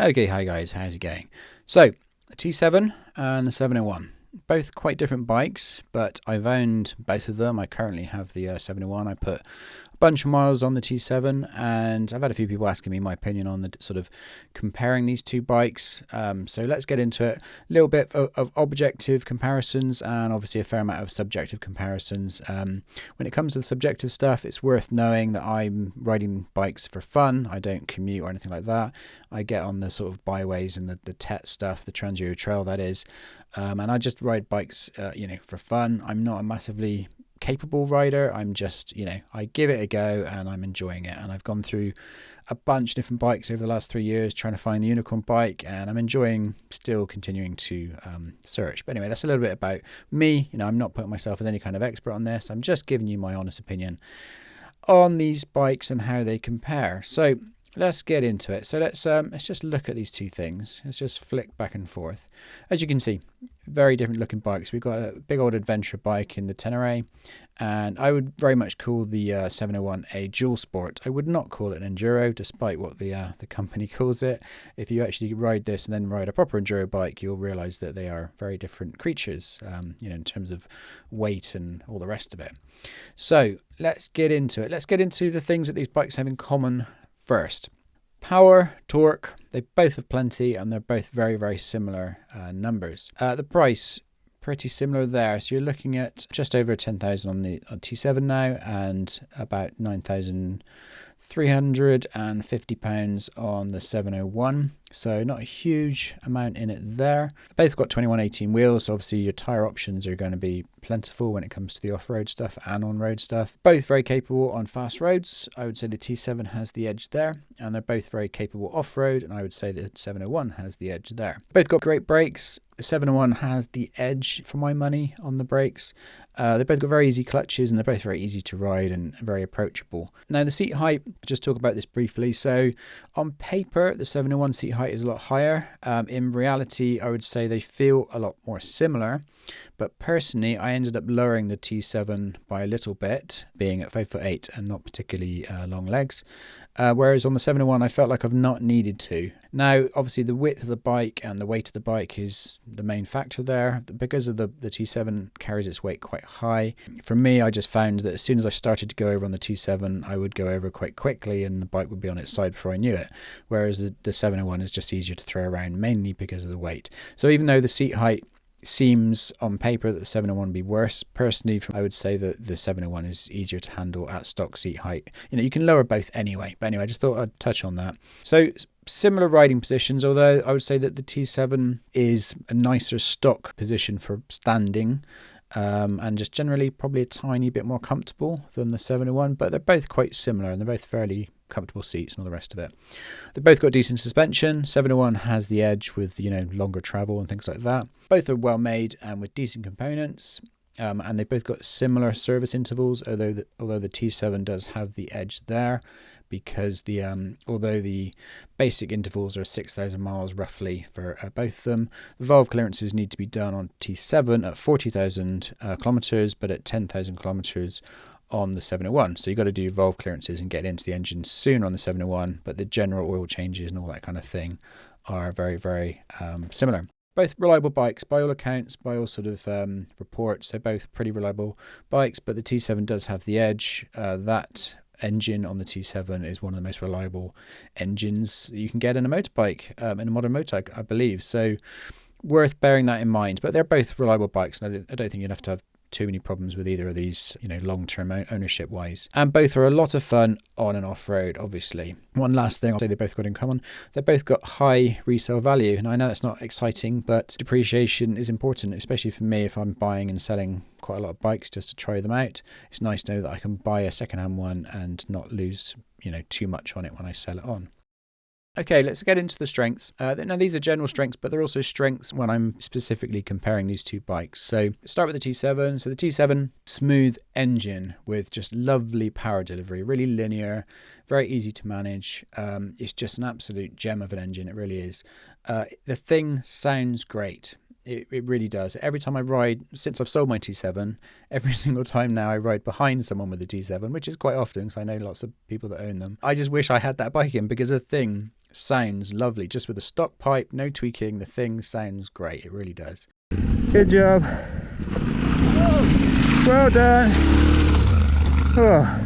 Okay, hi guys, how's it going? So, the T7 and the 701, both quite different bikes, but I've owned both of them. I currently have the 701. I put a bunch of miles on the T7, and I've had a few people asking me my opinion on the sort of comparing these two bikes. So let's get into it. A little bit of objective comparisons and obviously a fair amount of subjective comparisons. When it comes to the subjective stuff, it's worth knowing that I'm riding bikes for fun. I don't commute or anything like that. I get on the sort of byways and the TET stuff, the Trans Euro Trail that is, and I just ride bikes, for fun. I'm not a massively capable rider. I'm just, I give it a go and I'm enjoying it. And I've gone through a bunch of different bikes over the last 3 years trying to find the unicorn bike, and I'm enjoying still continuing to search. But anyway, that's a little bit about me. I'm not putting myself as any kind of expert on this. I'm just giving you my honest opinion on these bikes and how they compare. So let's get into it. So let's just look at these two things. Let's just flick back and forth. As you can see, very different looking bikes. We've got a big old adventure bike in the Tenere, and I would very much call the 701 a dual sport. I would not call it an enduro, despite what the company calls it. If you actually ride this and then ride a proper enduro bike, you'll realize that they are very different creatures, in terms of weight and all the rest of it. So let's get into it. Let's get into the things that these bikes have in common first. Power, torque, they both have plenty, and they're both very, very similar numbers. The price, pretty similar there. So you're looking at just over 10,000 on the T7 now, and about £9,350 on the 701. So not a huge amount in it there. Both got 21/18 wheels, so obviously your tyre options are going to be plentiful when it comes to the off-road stuff and on-road stuff. Both very capable on fast roads. I would say the T7 has the edge there, and they're both very capable off-road, and I would say the 701 has the edge there. Both got great brakes. The 701 has the edge for my money on the brakes. They both got very easy clutches, and they're both very easy to ride and very approachable. Now the seat height, just talk about this briefly. So on paper, the 701 seat height is a lot higher. In reality, I would say they feel a lot more similar. But personally, I ended up lowering the T7 by a little bit, being at 5'8" and not particularly long legs. Whereas on the 701, I felt like I've not needed to. Now, obviously, the width of the bike and the weight of the bike is the main factor there. Because of the T7 carries its weight quite high. For me, I just found that as soon as I started to go over on the T7, I would go over quite quickly and the bike would be on its side before I knew it. Whereas the 701 is just easier to throw around, mainly because of the weight. So even though the seat height seems on paper that the 701 would be worse, personally I would say that the 701 is easier to handle at stock seat height. You can lower both anyway, but anyway, I just thought I'd touch on that. So similar riding positions, although I would say that the T7 is a nicer stock position for standing, and just generally probably a tiny bit more comfortable than the 701, but they're both quite similar and they're both fairly comfortable seats and all the rest of it. They've both got decent suspension. 701 has the edge with longer travel and things like that. Both are well made and with decent components, and they've both got similar service intervals, although the T7 does have the edge there, because although the basic intervals are 6,000 miles roughly for both of them, the valve clearances need to be done on T7 at 40,000 kilometers, but at 10,000 kilometers on the 701. So you've got to do valve clearances and get into the engine sooner on the 701, but the general oil changes and all that kind of thing are very, very similar. Both reliable bikes by all accounts, by all sort of reports. They're both pretty reliable bikes, but the T7 does have the edge. That engine on the T7 is one of the most reliable engines you can get in a motorbike, in a modern motorbike, I believe. So worth bearing that in mind. But they're both reliable bikes, and I don't think you'd have to have too many problems with either of these, long-term ownership wise. And both are a lot of fun on and off-road, obviously. One last thing I'll say they both got in common. They both got high resale value. And I know it's not exciting, but depreciation is important, especially for me if I'm buying and selling quite a lot of bikes just to try them out. It's nice to know that I can buy a second-hand one and not lose, too much on it when I sell it on. Okay, let's get into the strengths. Now, these are general strengths, but they're also strengths when I'm specifically comparing these two bikes. So start with the T7. So the T7, smooth engine with just lovely power delivery, really linear, very easy to manage. It's just an absolute gem of an engine. It really is. The thing sounds great. It really does. Every time I ride, since I've sold my T7, every single time now I ride behind someone with a T7, which is quite often because I know lots of people that own them. I just wish I had that bike in, because the thing sounds lovely. Just with a stock pipe, no tweaking, the thing sounds great. It really does. Good job. Well done. Oh.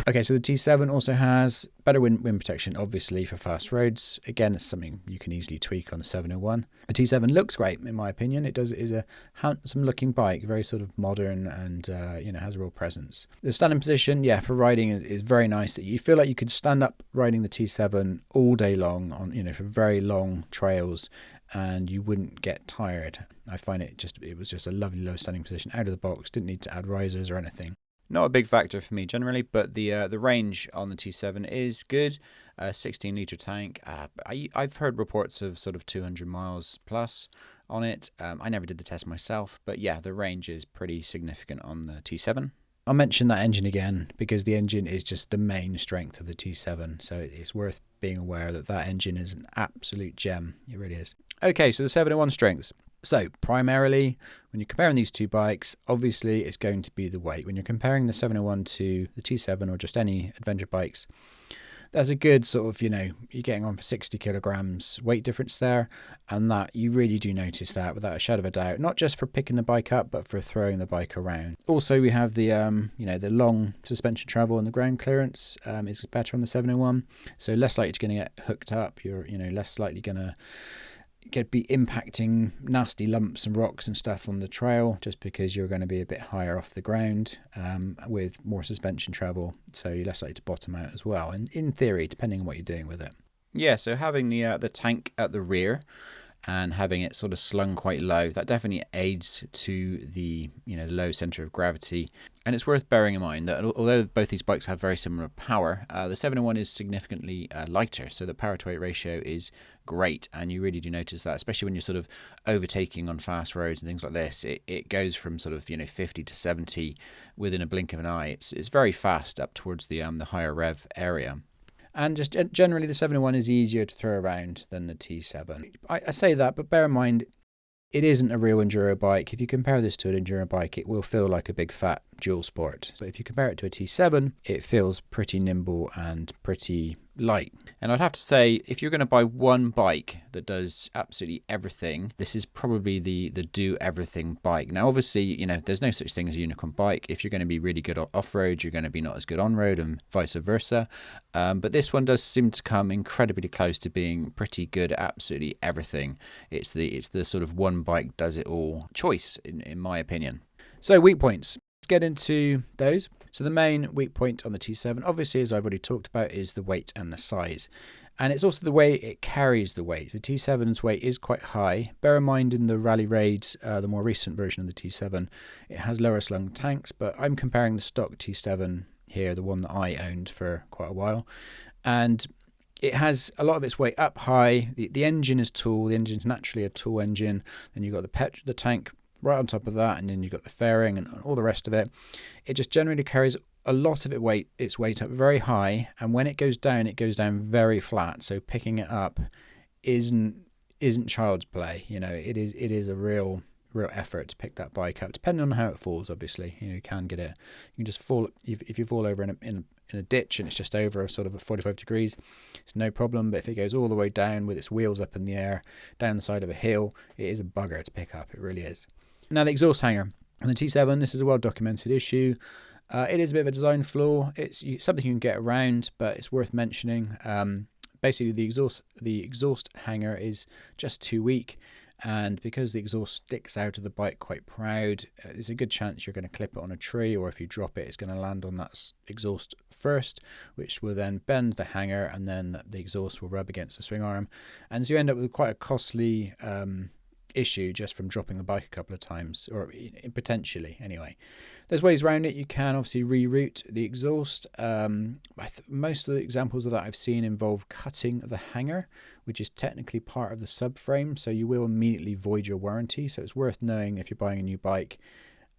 Okay, so the T7 also has better wind protection, obviously, for fast roads. Again, it's something you can easily tweak on the 701. The T7 looks great, in my opinion. It is a handsome-looking bike, very sort of modern, and has a real presence. The standing position, yeah, for riding is very nice. That you feel like you could stand up riding the T7 all day long on, for very long trails, and you wouldn't get tired. I find it was just a lovely low standing position out of the box. Didn't need to add risers or anything. Not a big factor for me generally, but the range on the T7 is good. 16-litre tank. I've heard reports of sort of 200 miles plus on it. I never did the test myself, but yeah, the range is pretty significant on the T7. I'll mention that engine again because the engine is just the main strength of the T7, so it's worth being aware that engine is an absolute gem. It really is. Okay, so the 701 strengths. So primarily, when you're comparing these two bikes, obviously it's going to be the weight. When you're comparing the 701 to the T7 or just any adventure bikes, there's a good sort of, you're getting on for 60 kilograms weight difference there, and that you really do notice that without a shadow of a doubt, not just for picking the bike up, but for throwing the bike around. Also, we have the, the long suspension travel and the ground clearance is better on the 701, so less likely to get hooked up. You're, less likely going to be impacting nasty lumps and rocks and stuff on the trail, just because you're going to be a bit higher off the ground with more suspension travel, so you're less likely to bottom out as well, and in theory, depending on what you're doing with it. Yeah, so having the tank at the rear and having it sort of slung quite low, that definitely aids to the low center of gravity. And it's worth bearing in mind that although both these bikes have very similar power, the 701 is significantly lighter, so the power to weight ratio is great, and you really do notice that, especially when you're sort of overtaking on fast roads and things like this. It goes from sort of 50 to 70 within a blink of an eye. It's very fast up towards the higher rev area. And just generally, the 701 is easier to throw around than the T7. I say that, but bear in mind, it isn't a real enduro bike. If you compare this to an enduro bike, it will feel like a big fat dual sport. So if you compare it to a T7, it feels pretty nimble and pretty light. And I'd have to say, if you're going to buy one bike that does absolutely everything, this is probably the do everything bike. Now, obviously, there's no such thing as a unicorn bike. If you're going to be really good off-road, you're going to be not as good on-road, and vice versa. But this one does seem to come incredibly close to being pretty good at absolutely everything. It's the sort of one bike does it all choice, in my opinion. So weak points. Let's get into those. So the main weak point on the T7, obviously, as I've already talked about, is the weight and the size. And it's also the way it carries the weight. The T7's weight is quite high. Bear in mind, in the Rally Raid, the more recent version of the T7, it has lower slung tanks, but I'm comparing the stock T7 here, the one that I owned for quite a while. And it has a lot of its weight up high. The engine is tall. The engine's naturally a tall engine. Then you've got the tank right on top of that, and then you've got the fairing and all the rest of it. It just generally carries a lot of its weight up very high, and when it goes down very flat. So picking it up isn't child's play. It is a real effort to pick that bike up, depending on how it falls. Obviously, you can get it. You can just fall if you fall over in a ditch and it's just over sort of a 45 degrees, it's no problem. But if it goes all the way down with its wheels up in the air down the side of a hill, it is a bugger to pick up. It really is. Now, the exhaust hanger on the T7, this is a well-documented issue. It is a bit of a design flaw. It's something you can get around, but it's worth mentioning. Basically, the exhaust hanger is just too weak, and because the exhaust sticks out of the bike quite proud, there's a good chance you're going to clip it on a tree, or if you drop it, it's going to land on that exhaust first, which will then bend the hanger, and then the exhaust will rub against the swing arm, and so you end up with quite a costly issue just from dropping the bike a couple of times, or potentially anyway. There's ways around it. You can obviously reroute the exhaust. Most of the examples of that I've seen involve cutting the hanger, which is technically part of the subframe, so you will immediately void your warranty. So it's worth knowing if you're buying a new bike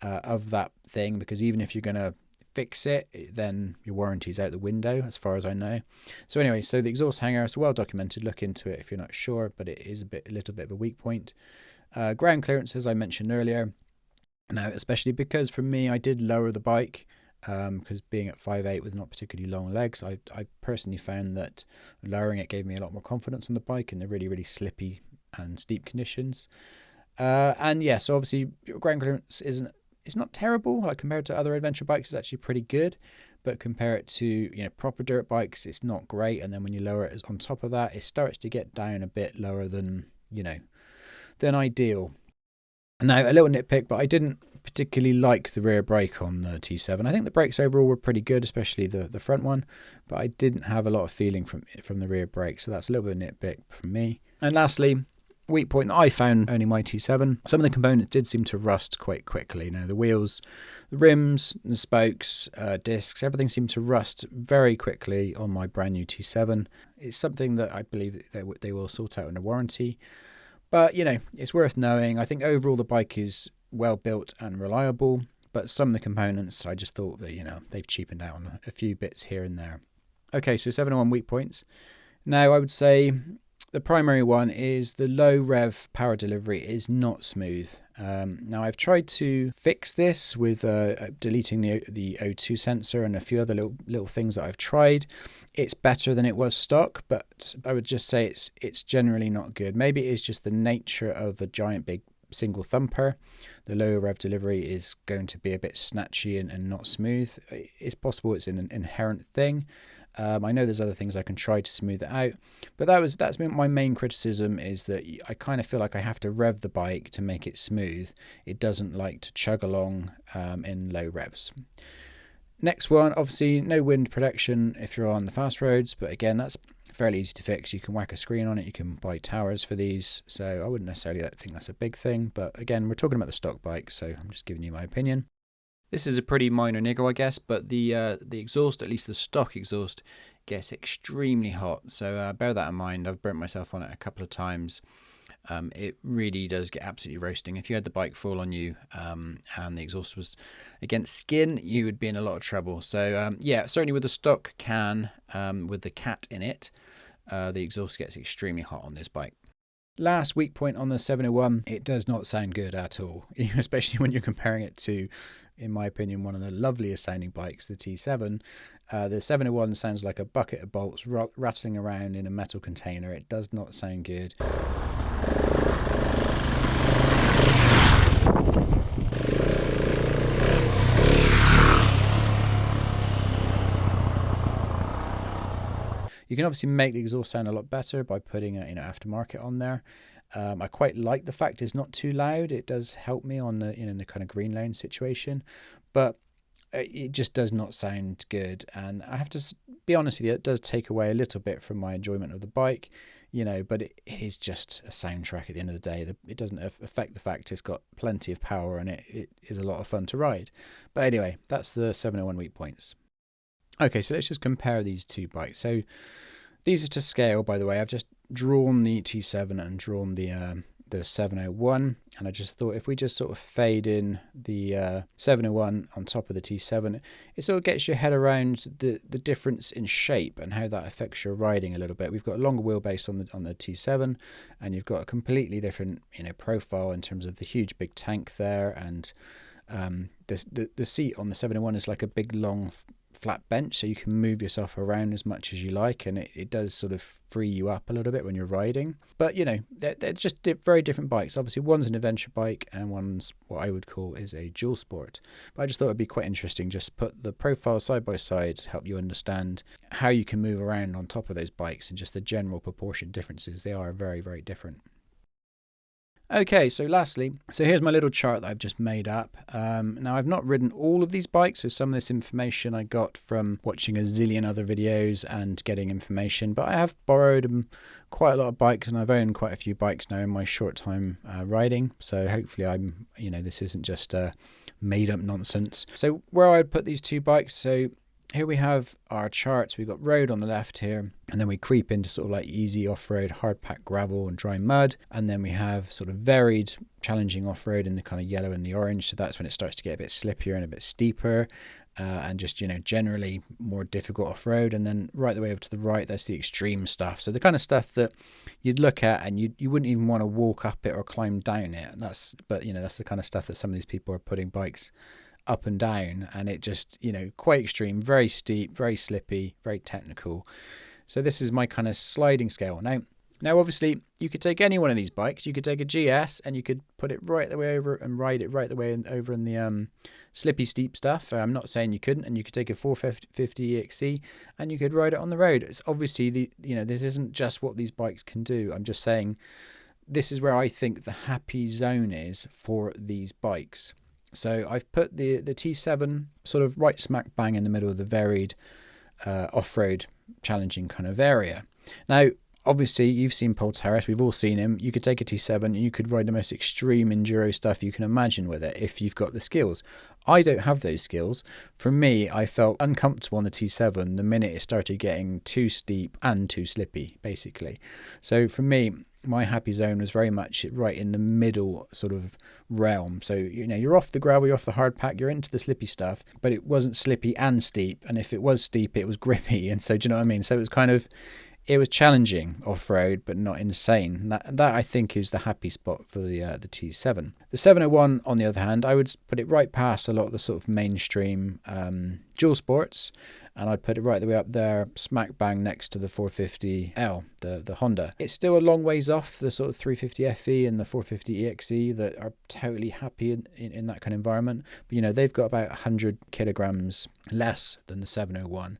of that thing, because even if you're going to fix it, then your warranty's out the window, as far as I know. So anyway, so the exhaust hanger is well documented. Look into it if you're not sure, but it is a little bit of a weak point. Ground clearance, as I mentioned earlier, Now, especially because for me, I did lower the bike, because being at 5'8" with not particularly long legs, I personally found that lowering it gave me a lot more confidence on the bike in the really, really slippy and steep conditions. And yeah, so obviously ground clearance it's not terrible. Like compared to other adventure bikes, it's actually pretty good. But compare it to proper dirt bikes, it's not great. And then when you lower it on top of that, it starts to get down a bit lower than than ideal. Now, a little nitpick, but I didn't particularly like the rear brake on the T7. I think the brakes overall were pretty good, especially the front one, but I didn't have a lot of feeling from the rear brake, so that's a little bit of a nitpick from me. And lastly, weak point that I found only my T7, some of the components did seem to rust quite quickly. Now, the wheels, the rims, the spokes, discs, everything seemed to rust very quickly on my brand new T7. It's something that I believe they will sort out in a warranty. But, it's worth knowing. I think overall the bike is well built and reliable, but some of the components I just thought that, they've cheapened out on a few bits here and there. Okay, so 701 weak points. Now, I would say the primary one is the low rev power delivery is not smooth. Now, I've tried to fix this with deleting the O2 sensor and a few other little things that I've tried. It's better than it was stock, but I would just say it's generally not good. Maybe it is just the nature of a giant big single thumper. The lower rev delivery is going to be a bit snatchy and not smooth. It's possible it's an inherent thing. I know there's other things I can try to smooth it out, but that's been my main criticism, is that I kind of feel like I have to rev the bike to make it smooth. It doesn't like to chug along in low revs. Next one, obviously no wind protection if you're on the fast roads, but again, that's fairly easy to fix. You can whack a screen on it, you can buy towers for these, so I wouldn't necessarily think that's a big thing, but again, we're talking about the stock bike, so I'm just giving you my opinion. This is a pretty minor niggle, I guess, but the exhaust, at least the stock exhaust, gets extremely hot. So bear that in mind. I've burnt myself on it a couple of times. It really does get absolutely roasting. If you had the bike fall on you and the exhaust was against skin, you would be in a lot of trouble. So yeah, certainly with the stock can, with the cat in it, the exhaust gets extremely hot on this bike. Last weak point on the 701, it does not sound good at all, especially when you're comparing it to, in my opinion, one of the loveliest sounding bikes, the T7. The 701 sounds like a bucket of bolts rattling around in a metal container. It does not sound good. You can obviously make the exhaust sound a lot better by putting aftermarket on there. I quite like the fact it's not too loud. It does help me on the the kind of green lane situation, but it just does not sound good. And I have to be honest with you, it does take away a little bit from my enjoyment of the bike, but it is just a soundtrack at the end of the day. It doesn't affect the fact it's got plenty of power and it is a lot of fun to ride. But anyway, that's the 701 weak points. Okay, so let's just compare these two bikes. So these are to scale, by the way. I've just drawn the T7 and drawn the 701, and I just thought if we just sort of fade in the 701 on top of the T7, it sort of gets your head around the difference in shape and how that affects your riding a little bit. We've got a longer wheelbase on the T7, and you've got a completely different profile in terms of the huge big tank there, and the seat on the 701 is like a big long flat bench, so you can move yourself around as much as you like, and it does sort of free you up a little bit when you're riding. But they're just very different bikes. Obviously one's an adventure bike and one's what I would call is a dual sport, but I just thought it'd be quite interesting just put the profiles side by side to help you understand how you can move around on top of those bikes and just the general proportion differences. They are very, very different. Okay, so lastly, here's my little chart that I've just made up. Now, I've not ridden all of these bikes, so some of this information I got from watching a zillion other videos and getting information, but I have borrowed quite a lot of bikes, and I've owned quite a few bikes now in my short time riding, so hopefully this isn't just made up nonsense. So where I'd put these two bikes, so here we have our charts. We've got road on the left here, and then we creep into sort of like easy off-road, hard packed gravel and dry mud, and then we have sort of varied, challenging off-road in the kind of yellow and the orange, so that's when it starts to get a bit slippier and a bit steeper. and just, generally more difficult off-road. And then right the way over to the right, that's the extreme stuff. So the kind of stuff that you'd look at and you wouldn't even want to walk up it or climb down it. That's the kind of stuff that some of these people are putting bikes up and down, and it just, quite extreme, very steep, very slippy, very technical. So this is my kind of sliding scale. Now, obviously, you could take any one of these bikes. You could take a GS and you could put it right the way over and ride it right the way over in the slippy, steep stuff. I'm not saying you couldn't. And you could take a 450 EXC and you could ride it on the road. It's obviously, this isn't just what these bikes can do. I'm just saying this is where I think the happy zone is for these bikes. So I've put the T7 sort of right smack bang in the middle of the varied off-road challenging kind of area. Now, obviously, you've seen Paul Terrace. We've all seen him. You could take a T7 and you could ride the most extreme enduro stuff you can imagine with it if you've got the skills. I don't have those skills. For me, I felt uncomfortable on the T7 the minute it started getting too steep and too slippy, basically. So for me, my happy zone was very much right in the middle sort of realm. So, you're off the gravel, you're off the hard pack, you're into the slippy stuff, but it wasn't slippy and steep. And if it was steep, it was grippy. And so, do you know what I mean? So it was kind of, it was challenging off-road, but not insane. That I think is the happy spot for the T7. The 701, on the other hand, I would put it right past a lot of the sort of mainstream dual sports, and I'd put it right the way up there, smack bang next to the 450L, the Honda. It's still a long ways off the sort of 350 FE and the 450 EXE that are totally happy in that kind of environment. But, they've got about 100 kilograms less than the 701.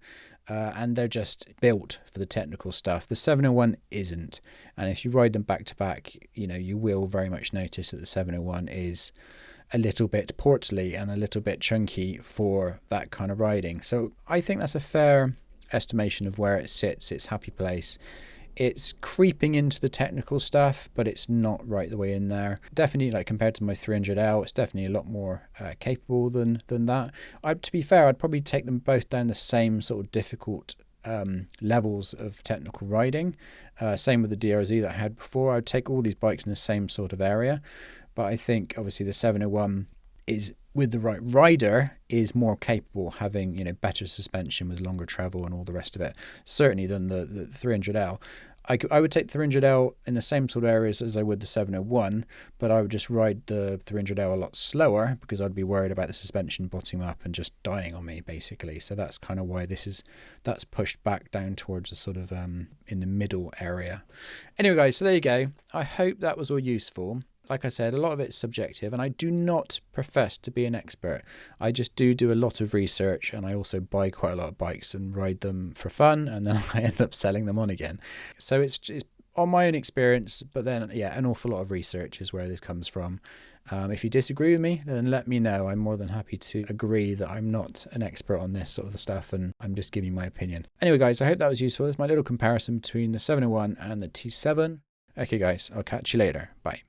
And they're just built for the technical stuff. The 701 isn't. And if you ride them back to back, you will very much notice that the 701 is a little bit portly and a little bit chunky for that kind of riding. So I think that's a fair estimation of where it sits, its happy place. It's creeping into the technical stuff, but it's not right the way in there. Definitely, compared to my 300L, it's definitely a lot more capable than that. To be fair, I'd probably take them both down the same sort of difficult levels of technical riding. Same with the DRZ that I had before. I'd take all these bikes in the same sort of area. But I think, obviously, the 701 is, with the right rider, is more capable, having better suspension with longer travel and all the rest of it, certainly than the 300L. I would take the 300L in the same sort of areas as I would the 701, but I would just ride the 300L a lot slower because I'd be worried about the suspension bottoming up and just dying on me, basically. So that's kind of why that's pushed back down towards a sort of in the middle area. Anyway, guys, so there you go. I hope that was all useful. Like I said, a lot of it's subjective, and I do not profess to be an expert. I just do a lot of research, and I also buy quite a lot of bikes and ride them for fun, and then I end up selling them on again. So it's on my own experience, but then, an awful lot of research is where this comes from. If you disagree with me, then let me know. I'm more than happy to agree that I'm not an expert on this sort of stuff, and I'm just giving you my opinion. Anyway, guys, I hope that was useful. It's my little comparison between the 701 and the T7. Okay, guys, I'll catch you later. Bye.